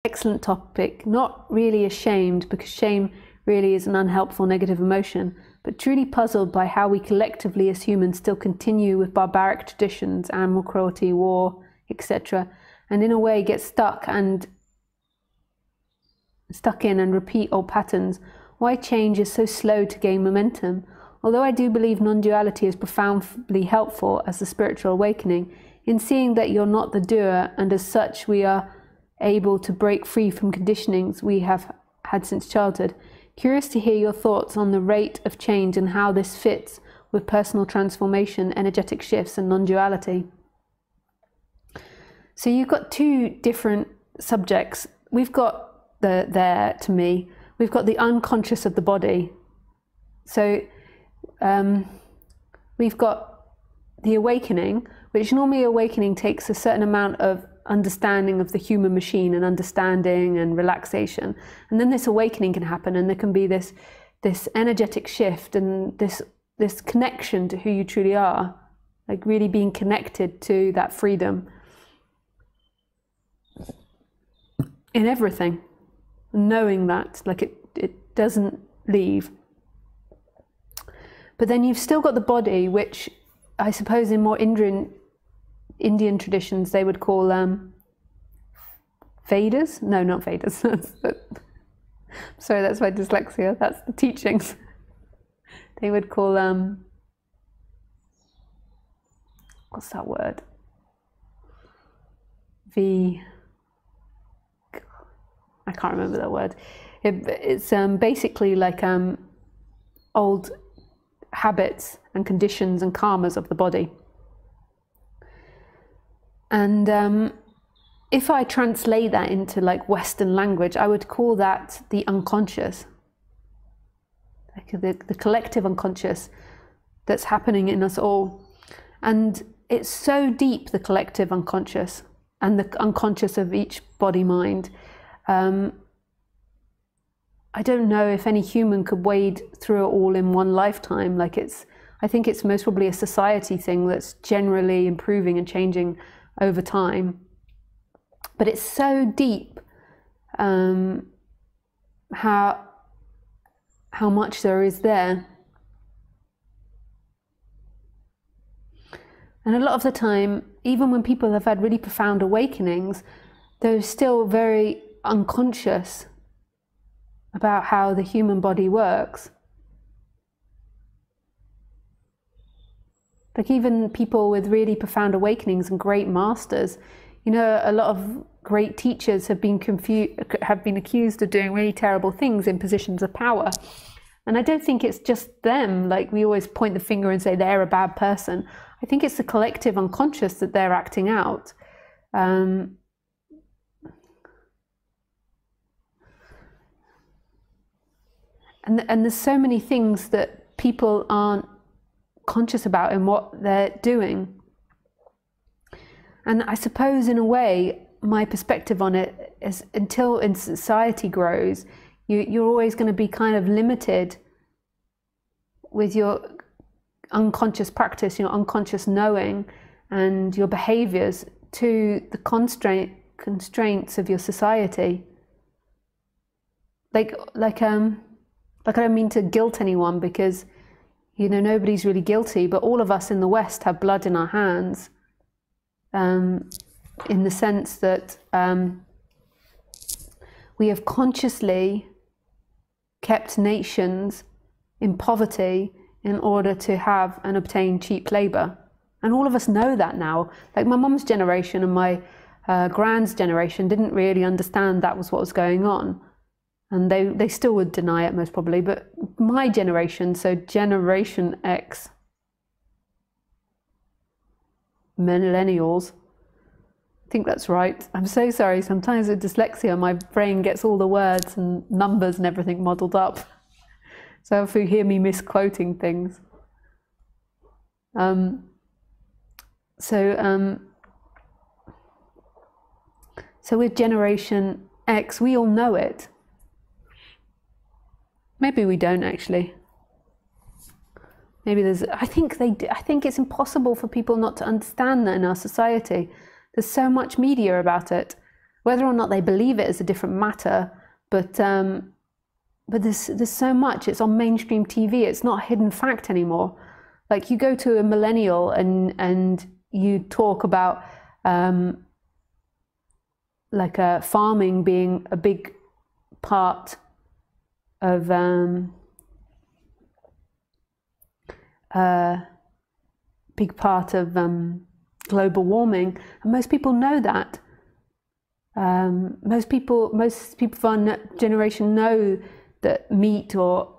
Excellent topic. Not really ashamed, because shame really is an unhelpful negative emotion, but truly puzzled by how we collectively as humans still continue with barbaric traditions, animal cruelty, war, etc., and in a way get stuck in and repeat old patterns. Why change is so slow to gain momentum? Although I do believe non-duality is profoundly helpful as a spiritual awakening, in seeing that you're not the doer, and as such we are able to break free from conditionings we have had since childhood. Curious to hear your thoughts on the rate of change and how this fits with personal transformation, energetic shifts, and non-duality. So you've got two different subjects. We've got to me, we've got the unconscious of the body. So we've got the awakening, which normally awakening takes a certain amount of understanding of the human machine and understanding and relaxation, and then this awakening can happen, and there can be this energetic shift and this connection to who you truly are, like really being connected to that freedom in everything, knowing that like it doesn't leave. But then you've still got the body, which I suppose in more Indian traditions they would call Vedas. No, not Vedas. Sorry, that's my dyslexia. That's the teachings. They would call what's that word? I can't remember that word. It's basically like old habits and conditions and karmas of the body. And if I translate that into like Western language, I would call that the unconscious, like the collective unconscious that's happening in us all. And it's so deep, the collective unconscious and the unconscious of each body mind. I don't know if any human could wade through it all in one lifetime. Like I think it's most probably a society thing that's generally improving and changing over time. But it's so deep how much there is there. And a lot of the time, even when people have had really profound awakenings, they're still very unconscious about how the human body works. Like even people with really profound awakenings and great masters, you know, a lot of great teachers have been accused of doing really terrible things in positions of power. And I don't think it's just them. Like we always point the finger and say they're a bad person. I think it's the collective unconscious that they're acting out. And there's so many things that people aren't conscious about in what they're doing. And I suppose in a way, my perspective on it is until in society grows, you're always going to be kind of limited with your unconscious practice, your unconscious knowing and your behaviors to the constraints of your society. Like I don't mean to guilt anyone, because you know nobody's really guilty, but all of us in the West have blood in our hands, in the sense that we have consciously kept nations in poverty in order to have and obtain cheap labor. And all of us know that now. Like my mum's generation and my grand's generation didn't really understand that was what was going on. And they still would deny it most probably. But my generation, so Generation X, millennials, I think that's right. I'm so sorry. Sometimes with dyslexia, my brain gets all the words and numbers and everything muddled up. So if you hear me misquoting things. So with Generation X, we all know it. Maybe we don't actually. Maybe there's. I think it's impossible for people not to understand that in our society. There's so much media about it. Whether or not they believe it is a different matter, but there's so much. It's on mainstream TV. It's not a hidden fact anymore. Like, you go to a millennial and you talk about farming being a big part of global warming, and most people know that. Most people of our generation know that meat or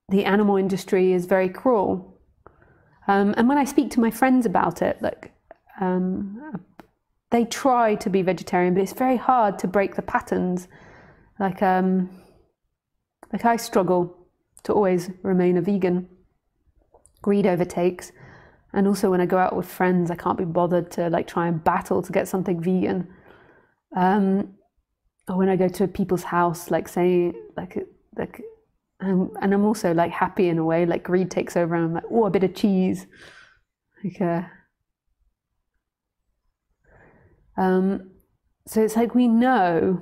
the animal industry is very cruel. And when I speak to my friends about it, like, they try to be vegetarian, but it's very hard to break the patterns. Like I struggle to always remain a vegan. Greed overtakes. And also when I go out with friends, I can't be bothered to like try and battle to get something vegan. Or when I go to people's house, like saying and I'm also like happy in a way, like greed takes over and I'm like, oh, a bit of cheese. So it's like we know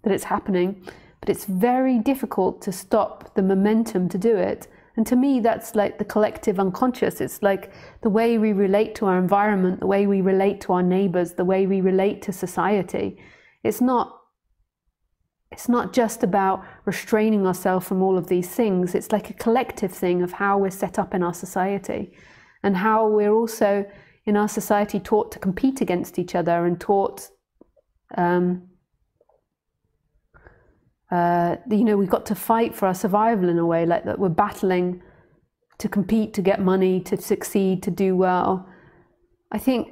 that it's happening, but it's very difficult to stop the momentum to do it. And to me, that's like the collective unconscious. It's like the way we relate to our environment, the way we relate to our neighbors, the way we relate to society. It's not just about restraining ourselves from all of these things. It's like a collective thing of how we're set up in our society, and how we're also in our society taught to compete against each other, and taught, we've got to fight for our survival in a way, like that we're battling to compete, to get money, to succeed, to do well. I think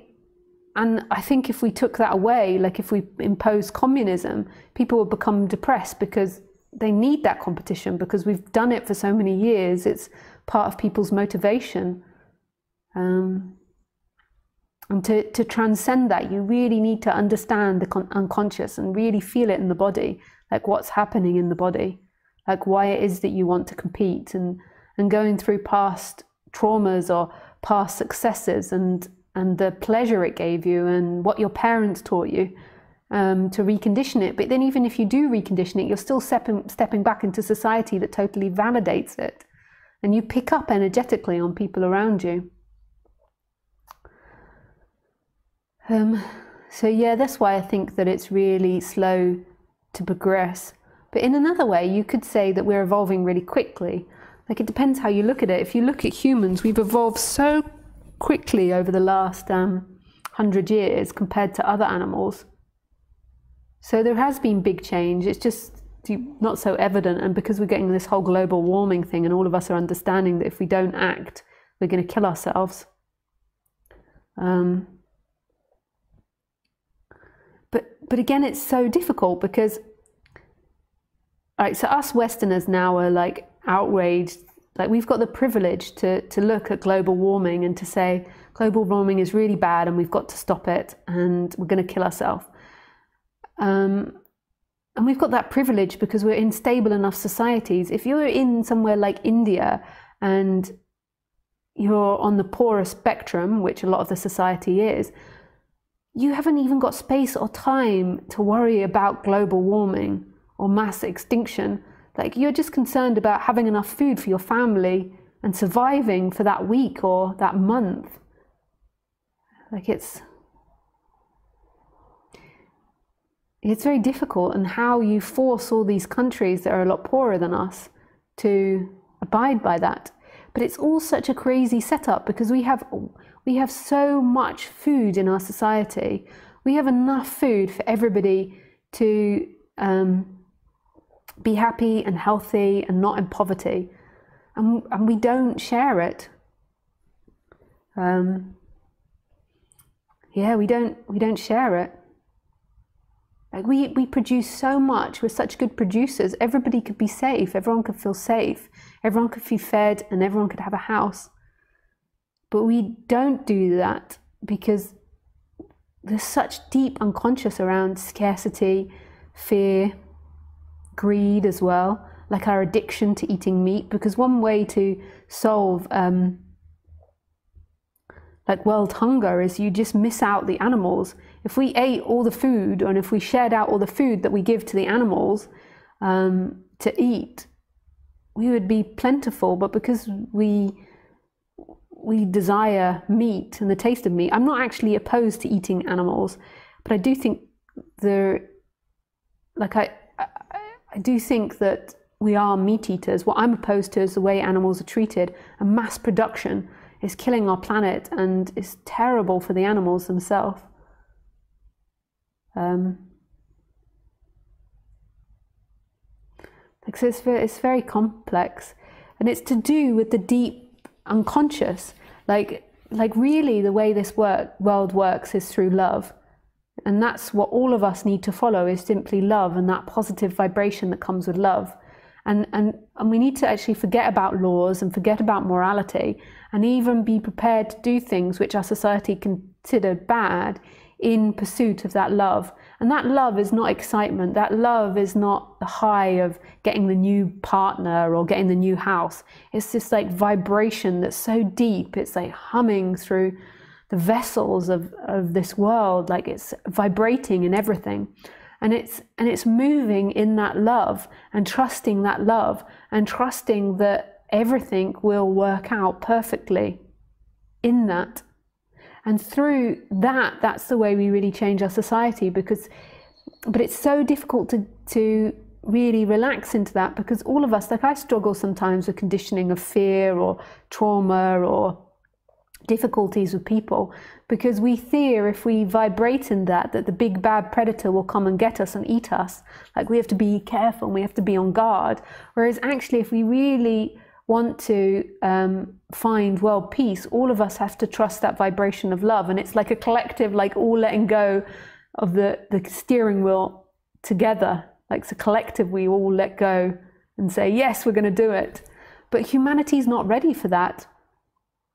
if we took that away, like if we imposed communism, people would become depressed because they need that competition, because we've done it for so many years. It's part of people's motivation. And to transcend that, you really need to understand the unconscious and really feel it in the body, like what's happening in the body, like why it is that you want to compete, and going through past traumas or past successes and the pleasure it gave you and what your parents taught you, to recondition it. But then even if you do recondition it, you're still stepping back into society that totally validates it, and you pick up energetically on people around you. So yeah, that's why I think that it's really slow to progress. But in another way, you could say that we're evolving really quickly. Like, it depends how you look at it. If you look at humans, we've evolved so quickly over the last 100 years compared to other animals. So there has been big change. It's just not so evident. And because we're getting this whole global warming thing, and all of us are understanding that if we don't act, we're going to kill ourselves. But again, it's so difficult because, right, so us Westerners now are like outraged. Like, we've got the privilege to look at global warming and to say global warming is really bad and we've got to stop it and we're going to kill ourselves. And we've got that privilege because we're in stable enough societies. If you're in somewhere like India and you're on the poorer spectrum, which a lot of the society is, you haven't even got space or time to worry about global warming or mass extinction. Like, you're just concerned about having enough food for your family and surviving for that week or that month. Like, it's very difficult, and how you force all these countries that are a lot poorer than us to abide by that. But it's all such a crazy setup because we have so much food in our society. We have enough food for everybody to be happy and healthy and not in poverty, and we don't share it. Yeah, we don't share it. Like, we produce so much. We're such good producers. Everybody could be safe. Everyone could feel safe. Everyone could be fed, and everyone could have a house. But we don't do that because there's such deep unconscious around scarcity, fear, greed as well, like our addiction to eating meat. Because one way to solve like world hunger is you just miss out the animals. if we ate all the food, and if we shared out all the food that we give to the animals to eat, we would be plentiful. But because we desire meat and the taste of meat, I'm not actually opposed to eating animals, but I do think I do think that we are meat eaters. What I'm opposed to is the way animals are treated, and mass production is killing our planet and is terrible for the animals themselves. So it's very complex, and it's to do with the deep unconscious. Like really the way this world works is through love. And that's what all of us need to follow, is simply love and that positive vibration that comes with love. And we need to actually forget about laws and forget about morality, and even be prepared to do things which our society considered bad in pursuit of that love. And that love is not excitement. That love is not the high of getting the new partner or getting the new house. It's this like vibration that's so deep. It's like humming through the vessels of this world, like it's vibrating in everything. And it's moving in that love, and trusting that love, and trusting that everything will work out perfectly in that. And through that, that's the way we really change our society. But it's so difficult to really relax into that, because all of us, like I struggle sometimes with conditioning of fear or trauma or difficulties with people, because we fear if we vibrate in that the big bad predator will come and get us and eat us. Like we have to be careful and we have to be on guard. Whereas actually, if we really want to find world peace, all of us have to trust that vibration of love. And it's like a collective, like all letting go of the steering wheel together. Like it's a collective, we all let go and say, yes, we're going to do it. But humanity's not ready for that.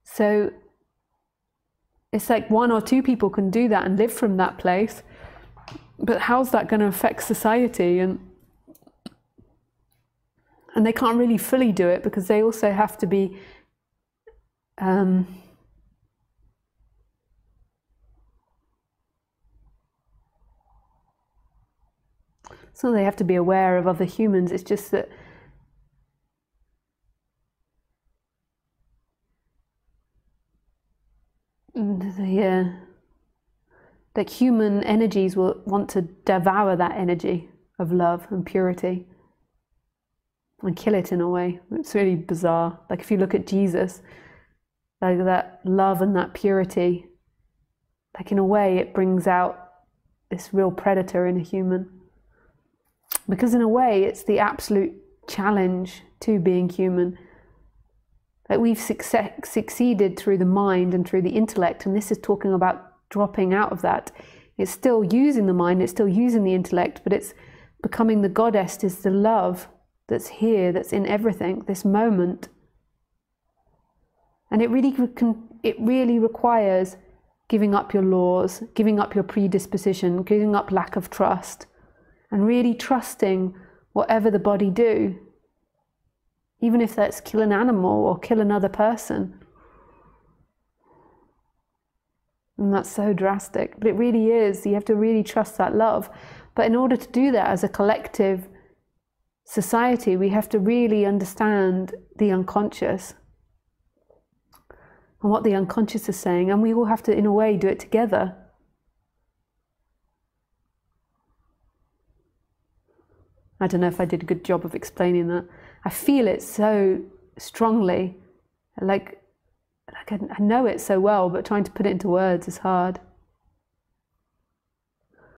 So it's like 1 or 2 people can do that and live from that place. But how's that going to affect society? And they can't really fully do it, because they also have to be so they have to be aware of other humans. It's just that like human energies will want to devour that energy of love and purity and kill it in a way. It's really bizarre. Like if you look at Jesus, like that love and that purity, like in a way it brings out this real predator in a human. Because in a way it's the absolute challenge to being human. Like we've succeeded through the mind and through the intellect, and this is talking about dropping out of that. It's still using the mind, it's still using the intellect, but it's becoming the goddess, is the love that's here, that's in everything, this moment. And it really requires giving up your laws, giving up your predisposition, giving up lack of trust, and really trusting whatever the body do. Even if that's kill an animal or kill another person. And that's so drastic, but it really is. You have to really trust that love. But in order to do that as a collective society, we have to really understand the unconscious and what the unconscious is saying. And we all have to, in a way, do it together. I don't know if I did a good job of explaining that. I feel it so strongly, like I know it so well, but trying to put it into words is hard.